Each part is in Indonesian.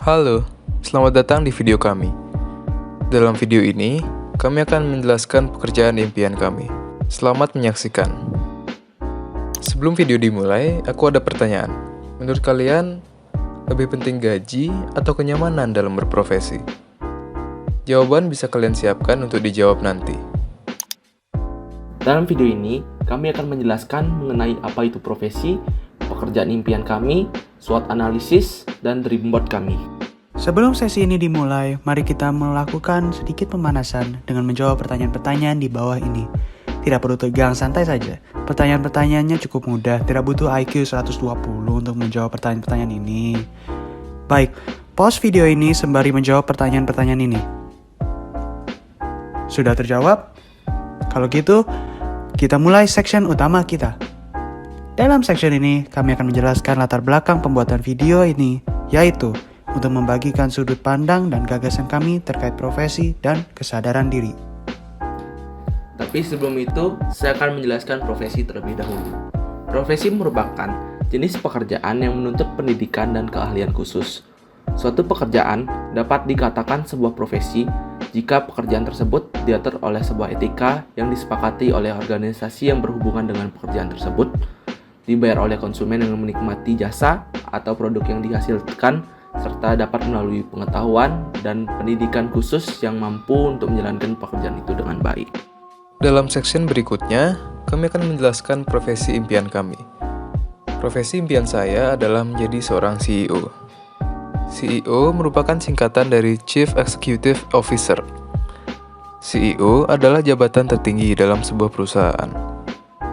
Halo, selamat datang di video kami. Dalam video ini, kami akan menjelaskan pekerjaan impian kami. Selamat menyaksikan. Sebelum video dimulai, aku ada pertanyaan. Menurut kalian, lebih penting gaji atau kenyamanan dalam berprofesi? Jawaban bisa kalian siapkan untuk dijawab nanti. Dalam video ini, kami akan menjelaskan mengenai apa itu profesi, pekerjaan impian kami, SWOT analisis, dan dream board kami. Sebelum sesi ini dimulai, mari kita melakukan sedikit pemanasan dengan menjawab pertanyaan-pertanyaan di bawah ini. Tidak perlu tegang, santai saja. Pertanyaan-pertanyaannya cukup mudah, tidak butuh IQ 120 untuk menjawab pertanyaan-pertanyaan ini. Baik, pause video ini sembari menjawab pertanyaan-pertanyaan ini. Sudah terjawab? Kalau gitu, kita mulai section utama kita. Dalam section ini, kami akan menjelaskan latar belakang pembuatan video ini, yaitu untuk membagikan sudut pandang dan gagasan kami terkait profesi dan kesadaran diri. Tapi sebelum itu, saya akan menjelaskan profesi terlebih dahulu. Profesi merupakan jenis pekerjaan yang menuntut pendidikan dan keahlian khusus. Suatu pekerjaan dapat dikatakan sebuah profesi jika pekerjaan tersebut diatur oleh sebuah etika yang disepakati oleh organisasi yang berhubungan dengan pekerjaan tersebut, dibayar oleh konsumen yang menikmati jasa atau produk yang dihasilkan, serta dapat melalui pengetahuan dan pendidikan khusus yang mampu untuk menjalankan pekerjaan itu dengan baik. Dalam section berikutnya, kami akan menjelaskan profesi impian kami. Profesi impian saya adalah menjadi seorang CEO. CEO merupakan singkatan dari Chief Executive Officer. CEO adalah jabatan tertinggi dalam sebuah perusahaan.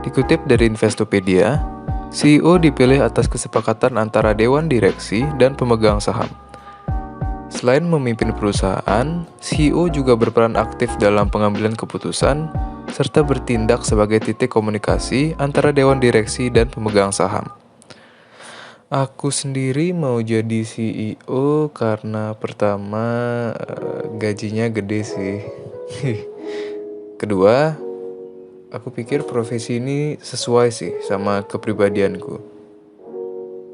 Dikutip dari Investopedia, CEO dipilih atas kesepakatan antara dewan direksi dan pemegang saham. Selain memimpin perusahaan, CEO juga berperan aktif dalam pengambilan keputusan serta bertindak sebagai titik komunikasi antara dewan direksi dan pemegang saham. Aku sendiri mau jadi CEO karena pertama, gajinya gede sih. Kedua, aku pikir profesi ini sesuai sih sama kepribadianku,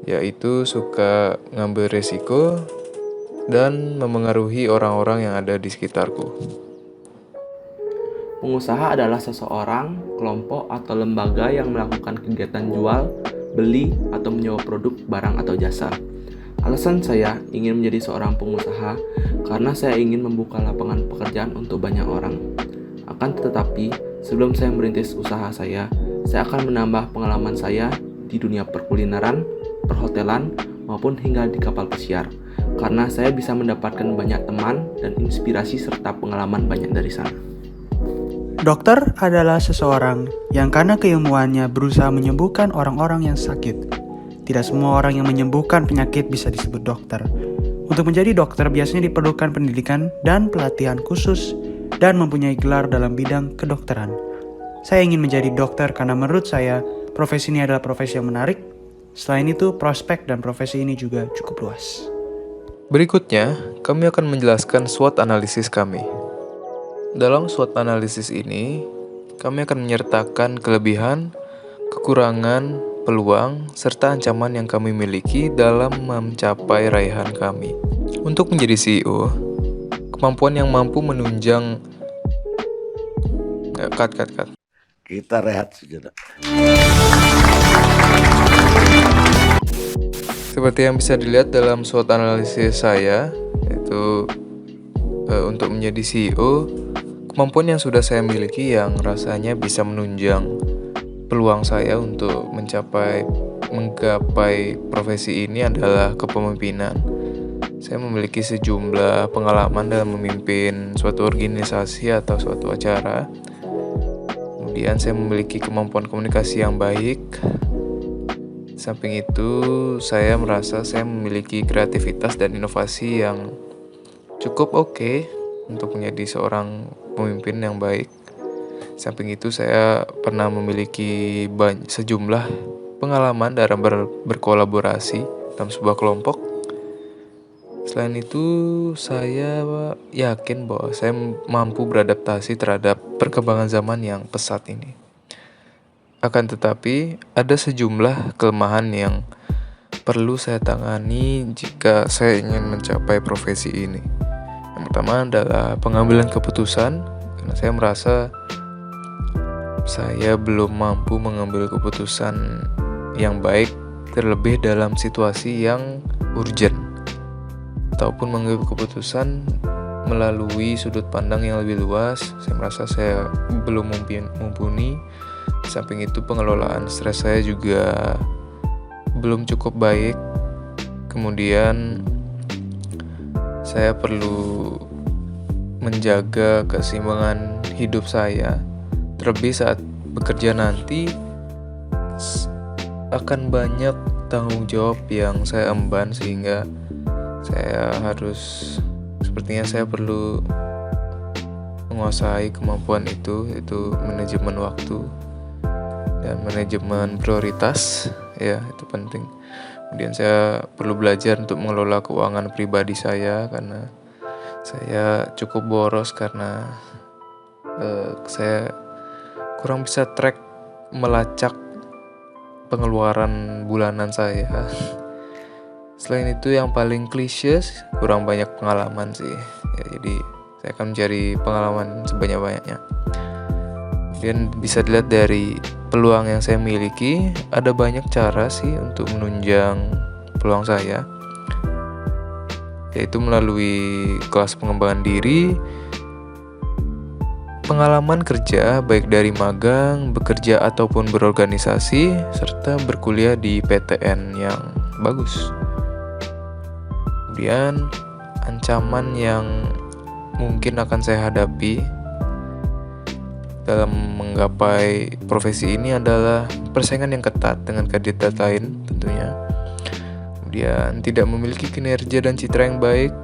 yaitu suka ngambil resiko dan memengaruhi orang-orang yang ada di sekitarku. Pengusaha adalah seseorang, kelompok, atau lembaga yang melakukan kegiatan jual, beli, atau menyewa produk, barang, atau jasa. Alasan saya ingin menjadi seorang pengusaha karena saya ingin membuka lapangan pekerjaan untuk banyak orang. Akan tetapi, sebelum saya merintis usaha saya akan menambah pengalaman saya di dunia perkulineran, perhotelan, maupun hingga di kapal pesiar. Karena saya bisa mendapatkan banyak teman dan inspirasi serta pengalaman banyak dari sana. Dokter adalah seseorang yang karena keilmuannya berusaha menyembuhkan orang-orang yang sakit. Tidak semua orang yang menyembuhkan penyakit bisa disebut dokter. Untuk menjadi dokter biasanya diperlukan pendidikan dan pelatihan khusus dan mempunyai gelar dalam bidang kedokteran. Saya ingin menjadi dokter karena menurut saya profesi ini adalah profesi yang menarik. Selain itu, prospek dan profesi ini juga cukup luas. Berikutnya, kami akan menjelaskan SWOT analisis kami. Dalam SWOT analisis ini, kami akan menyertakan kelebihan, kekurangan, peluang, serta ancaman yang kami miliki dalam mencapai raihan kami. Untuk menjadi CEO, kemampuan yang mampu menunjang... Cut. Kita rehat sejenak. Seperti yang bisa dilihat dalam SWOT analisis saya, yaitu untuk menjadi CEO, kemampuan yang sudah saya miliki yang rasanya bisa menunjang peluang saya untuk menggapai profesi ini adalah kepemimpinan. Saya memiliki sejumlah pengalaman dalam memimpin suatu organisasi atau suatu acara. Kemudian saya memiliki kemampuan komunikasi yang baik. Samping itu, saya merasa saya memiliki kreativitas dan inovasi yang cukup oke untuk menjadi seorang pemimpin yang baik. Samping itu, saya pernah memiliki sejumlah pengalaman dalam berkolaborasi dalam sebuah kelompok. Selain itu, saya yakin bahwa saya mampu beradaptasi terhadap perkembangan zaman yang pesat ini. Akan tetapi, ada sejumlah kelemahan yang perlu saya tangani jika saya ingin mencapai profesi ini. Yang pertama adalah pengambilan keputusan, karena saya merasa saya belum mampu mengambil keputusan yang baik, terlebih dalam situasi yang urgent, ataupun mengambil keputusan melalui sudut pandang yang lebih luas. Saya merasa saya belum mumpuni. Di samping itu pengelolaan stres saya juga belum cukup baik. Kemudian saya perlu menjaga keseimbangan hidup saya, terlebih saat bekerja nanti akan banyak tanggung jawab yang saya emban, sehingga sepertinya saya perlu menguasai kemampuan itu, yaitu manajemen waktu dan manajemen prioritas. Ya, itu penting. Kemudian saya perlu belajar untuk mengelola keuangan pribadi saya, karena saya cukup boros karena saya kurang bisa melacak pengeluaran bulanan saya. Selain itu, yang paling klise, kurang banyak pengalaman sih. Ya, jadi saya akan mencari pengalaman sebanyak-banyaknya. Dan bisa dilihat dari peluang yang saya miliki, ada banyak cara sih untuk menunjang peluang saya, yaitu melalui kelas pengembangan diri, pengalaman kerja baik dari magang, bekerja ataupun berorganisasi, serta berkuliah di PTN yang bagus. Kemudian ancaman yang mungkin akan saya hadapi dalam menggapai profesi ini adalah persaingan yang ketat dengan kandidat lain tentunya. Kemudian tidak memiliki kinerja dan citra yang baik.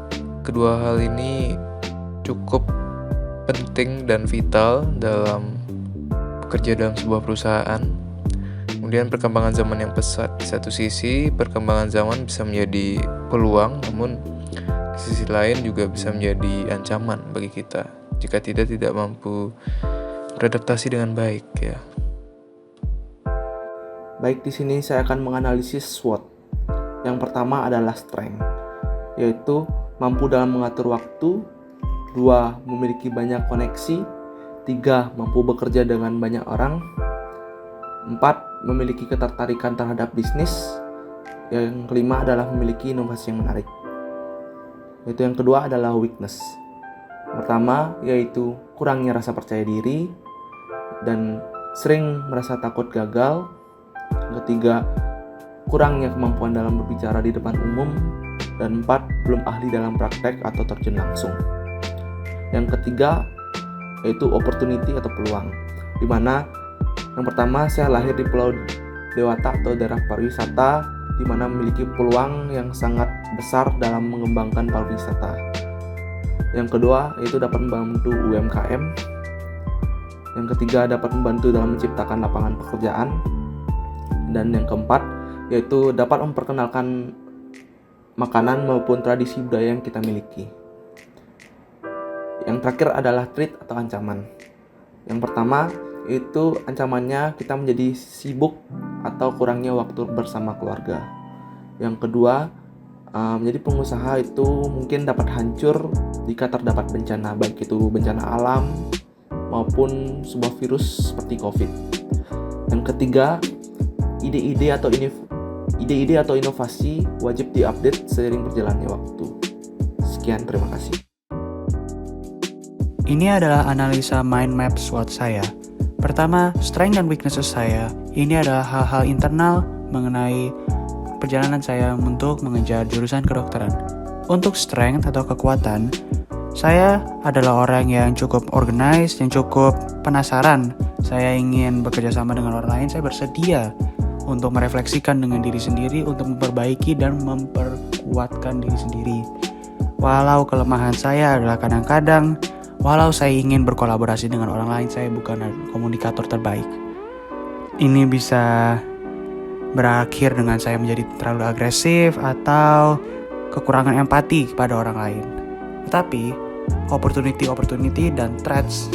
Kedua hal ini cukup penting dan vital dalam bekerja dalam sebuah perusahaan. Kemudian perkembangan zaman yang pesat. Di satu sisi, perkembangan zaman bisa menjadi peluang, namun di sisi lain juga bisa menjadi ancaman bagi kita jika tidak mampu beradaptasi dengan baik, ya. Baik, di sini saya akan menganalisis SWOT. Yang pertama adalah strength, yaitu mampu dalam mengatur waktu. 2. Memiliki banyak koneksi. 3. Mampu bekerja dengan banyak orang. 4. Memiliki ketertarikan terhadap bisnis. Yang kelima adalah memiliki inovasi yang menarik. Yaitu yang kedua adalah weakness. Pertama yaitu kurangnya rasa percaya diri dan sering merasa takut gagal. Yang ketiga, kurangnya kemampuan dalam berbicara di depan umum. Dan 4, belum ahli dalam praktek atau terjun langsung. Yang ketiga yaitu opportunity atau peluang, di mana yang pertama saya lahir di Pulau Dewata atau daerah pariwisata, di mana memiliki peluang yang sangat besar dalam mengembangkan pariwisata. Yang kedua yaitu dapat membantu UMKM. Yang ketiga dapat membantu dalam menciptakan lapangan pekerjaan. Dan yang keempat yaitu dapat memperkenalkan makanan maupun tradisi budaya yang kita miliki. Yang terakhir adalah threat atau ancaman. Yang pertama itu ancamannya kita menjadi sibuk atau kurangnya waktu bersama keluarga. Yang kedua, menjadi pengusaha itu mungkin dapat hancur jika terdapat bencana, baik itu bencana alam maupun sebuah virus seperti COVID. Yang ketiga, ide-ide atau inovasi wajib diupdate seiring berjalannya waktu. Sekian, terima kasih. Ini adalah analisa mind map SWOT saya. Pertama, strength dan weaknesses saya. Ini adalah hal-hal internal mengenai perjalanan saya untuk mengejar jurusan kedokteran. Untuk strength atau kekuatan, saya adalah orang yang cukup organized, yang cukup penasaran. Saya ingin bekerja sama dengan orang lain, saya bersedia untuk merefleksikan dengan diri sendiri, untuk memperbaiki dan memperkuatkan diri sendiri. Walau kelemahan saya adalah kadang-kadang, walau saya ingin berkolaborasi dengan orang lain, saya bukan komunikator terbaik. Ini bisa berakhir dengan saya menjadi terlalu agresif atau kekurangan empati kepada orang lain. Tetapi, opportunity dan threats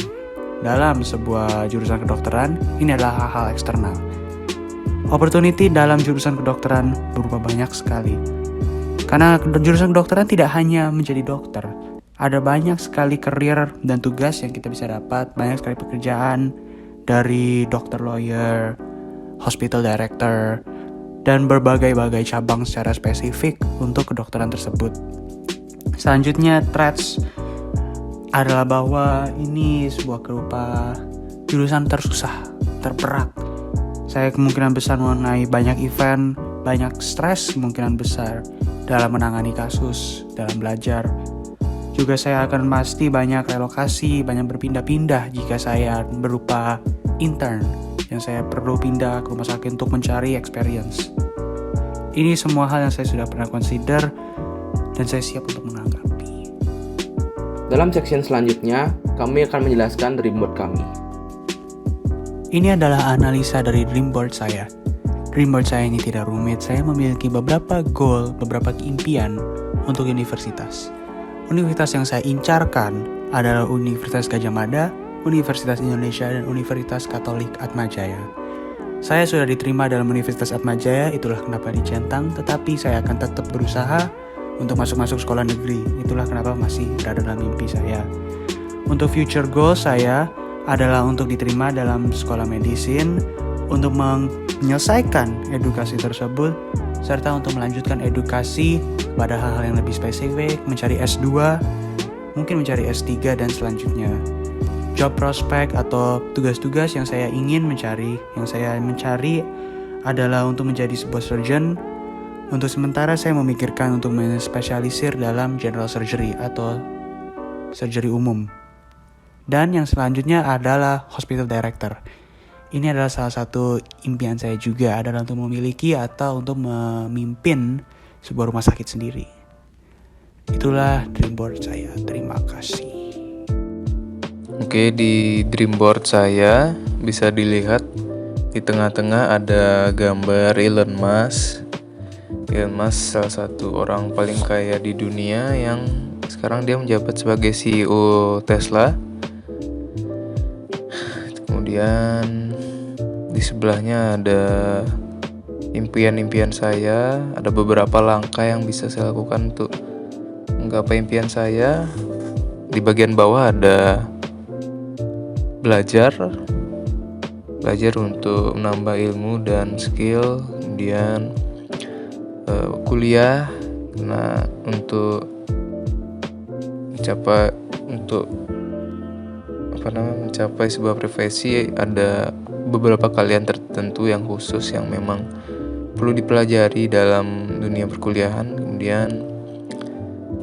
dalam sebuah jurusan kedokteran ini adalah hal-hal eksternal. Opportunity dalam jurusan kedokteran berubah banyak sekali. Karena jurusan kedokteran tidak hanya menjadi dokter. Ada banyak sekali karir dan tugas yang kita bisa dapat, banyak sekali pekerjaan dari dokter lawyer, hospital director, dan berbagai-bagai cabang secara spesifik untuk kedokteran tersebut. Selanjutnya, threats adalah bahwa ini sebuah berupa jurusan tersusah, terberat. Saya kemungkinan besar mengenai banyak event, banyak stres kemungkinan besar dalam menangani kasus, dalam belajar. Juga saya akan pasti banyak relokasi, banyak berpindah-pindah jika saya berupa intern yang saya perlu pindah ke rumah sakit untuk mencari experience. Ini semua hal yang saya sudah pernah consider dan saya siap untuk menanggapi. Dalam section selanjutnya, kami akan menjelaskan dream board kami. Ini adalah analisa dari dream board saya. Dream board saya ini tidak rumit. Saya memiliki beberapa goal, beberapa impian untuk universitas. Universitas yang saya incarkan adalah Universitas Gadjah Mada, Universitas Indonesia, dan Universitas Katolik Atmajaya. Saya sudah diterima dalam Universitas Atmajaya, itulah kenapa dicentang, tetapi saya akan tetap berusaha untuk masuk sekolah negeri. Itulah kenapa masih berada dalam mimpi saya. Untuk future goal saya adalah untuk diterima dalam sekolah medicine, untuk menyelesaikan edukasi tersebut, serta untuk melanjutkan edukasi pada hal-hal yang lebih spesifik, mencari S2, mungkin mencari S3 dan selanjutnya. Job prospect atau tugas-tugas yang saya ingin mencari, yang saya mencari adalah untuk menjadi sebuah surgeon. Untuk sementara saya memikirkan untuk menspesialisir dalam general surgery atau surgery umum. Dan yang selanjutnya adalah hospital director. Ini adalah salah satu impian saya juga, adalah untuk memiliki atau untuk memimpin sebuah rumah sakit sendiri. Itulah dream board saya. Terima kasih. Oke, di dream board saya bisa dilihat di tengah-tengah ada gambar Elon Musk. Elon Musk salah satu orang paling kaya di dunia yang sekarang dia menjabat sebagai CEO Tesla. Kemudian di sebelahnya ada impian-impian saya, ada beberapa langkah yang bisa saya lakukan untuk menggapai impian saya. Di bagian bawah ada belajar untuk menambah ilmu dan skill, kemudian kuliah, karena untuk mencapai sebuah profesi ada beberapa kalian tertentu yang khusus yang memang perlu dipelajari dalam dunia perkuliahan. Kemudian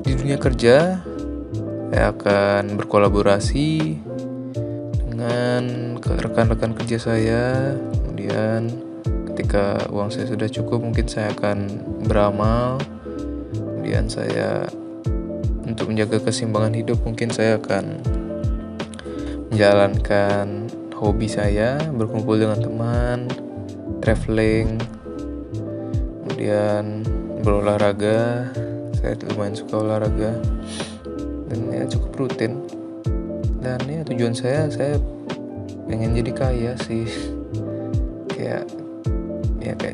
di dunia kerja saya akan berkolaborasi dengan rekan-rekan kerja saya. Kemudian ketika uang saya sudah cukup, mungkin saya akan beramal. Kemudian saya untuk menjaga keseimbangan hidup, mungkin saya akan menjalankan hobi saya, berkumpul dengan teman, traveling, kemudian berolahraga. Saya lumayan suka olahraga dan ya cukup rutin. Dan ya tujuan saya pengen jadi kaya sih, kayak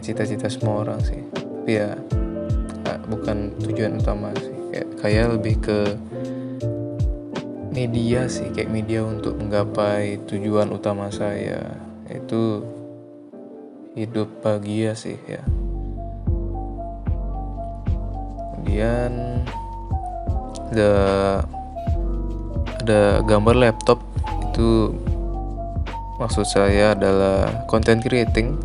cita-cita semua orang sih. Tapi ya bukan tujuan utama sih, kayak kaya lebih ke media sih, kayak media untuk menggapai tujuan utama saya, yaitu hidup bahagia sih ya. Kemudian ada gambar laptop, itu maksud saya adalah content creating,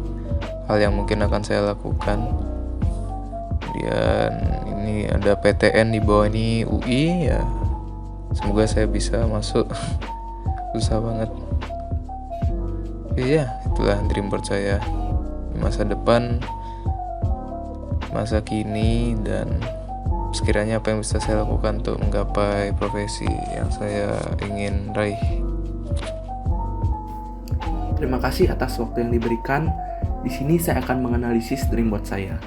hal yang mungkin akan saya lakukan. Kemudian ini ada PTN, di bawah ini UI ya. Semoga saya bisa masuk. Susah banget. Iya, itulah dream board saya di masa depan, masa kini, dan sekiranya apa yang bisa saya lakukan untuk menggapai profesi yang saya ingin raih. Terima kasih atas waktu yang diberikan. Di sini saya akan menganalisis dream board saya.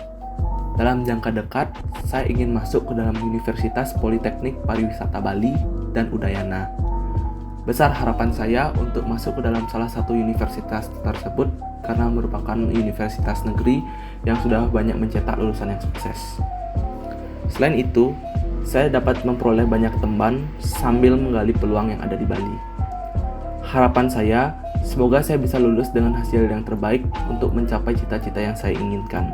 Dalam jangka dekat, saya ingin masuk ke dalam Universitas Politeknik Pariwisata Bali dan Udayana. Besar harapan saya untuk masuk ke dalam salah satu universitas tersebut karena merupakan universitas negeri yang sudah banyak mencetak lulusan yang sukses. Selain itu, saya dapat memperoleh banyak teman sambil menggali peluang yang ada di Bali. Harapan saya, semoga saya bisa lulus dengan hasil yang terbaik untuk mencapai cita-cita yang saya inginkan.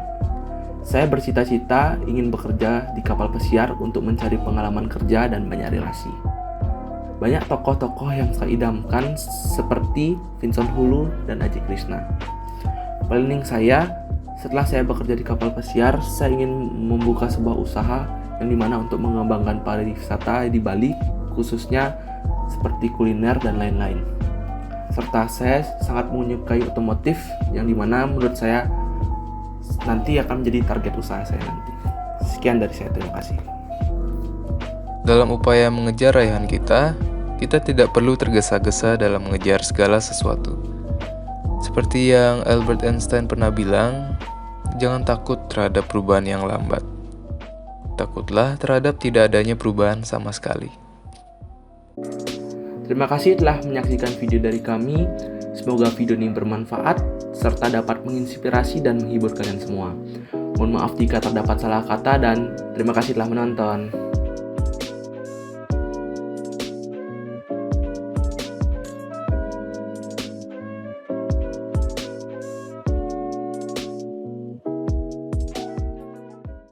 Saya bercita-cita ingin bekerja di kapal pesiar untuk mencari pengalaman kerja dan banyak relasi. Banyak tokoh-tokoh yang saya idamkan seperti Vincent Hulu dan Aji Krishna. Planning saya, setelah saya bekerja di kapal pesiar, saya ingin membuka sebuah usaha yang dimana untuk mengembangkan pariwisata di Bali, khususnya seperti kuliner dan lain-lain. Serta saya sangat menyukai otomotif yang dimana menurut saya nanti akan menjadi target usaha saya nanti. Sekian dari saya, terima kasih. Dalam upaya mengejar raihan kita tidak perlu tergesa-gesa dalam mengejar segala sesuatu. Seperti yang Albert Einstein pernah bilang, jangan takut terhadap perubahan yang lambat. Takutlah terhadap tidak adanya perubahan sama sekali. Terima kasih telah menyaksikan video dari kami. Semoga video ini bermanfaat serta dapat menginspirasi dan menghibur kalian semua. Mohon maaf jika terdapat salah kata dan terima kasih telah menonton.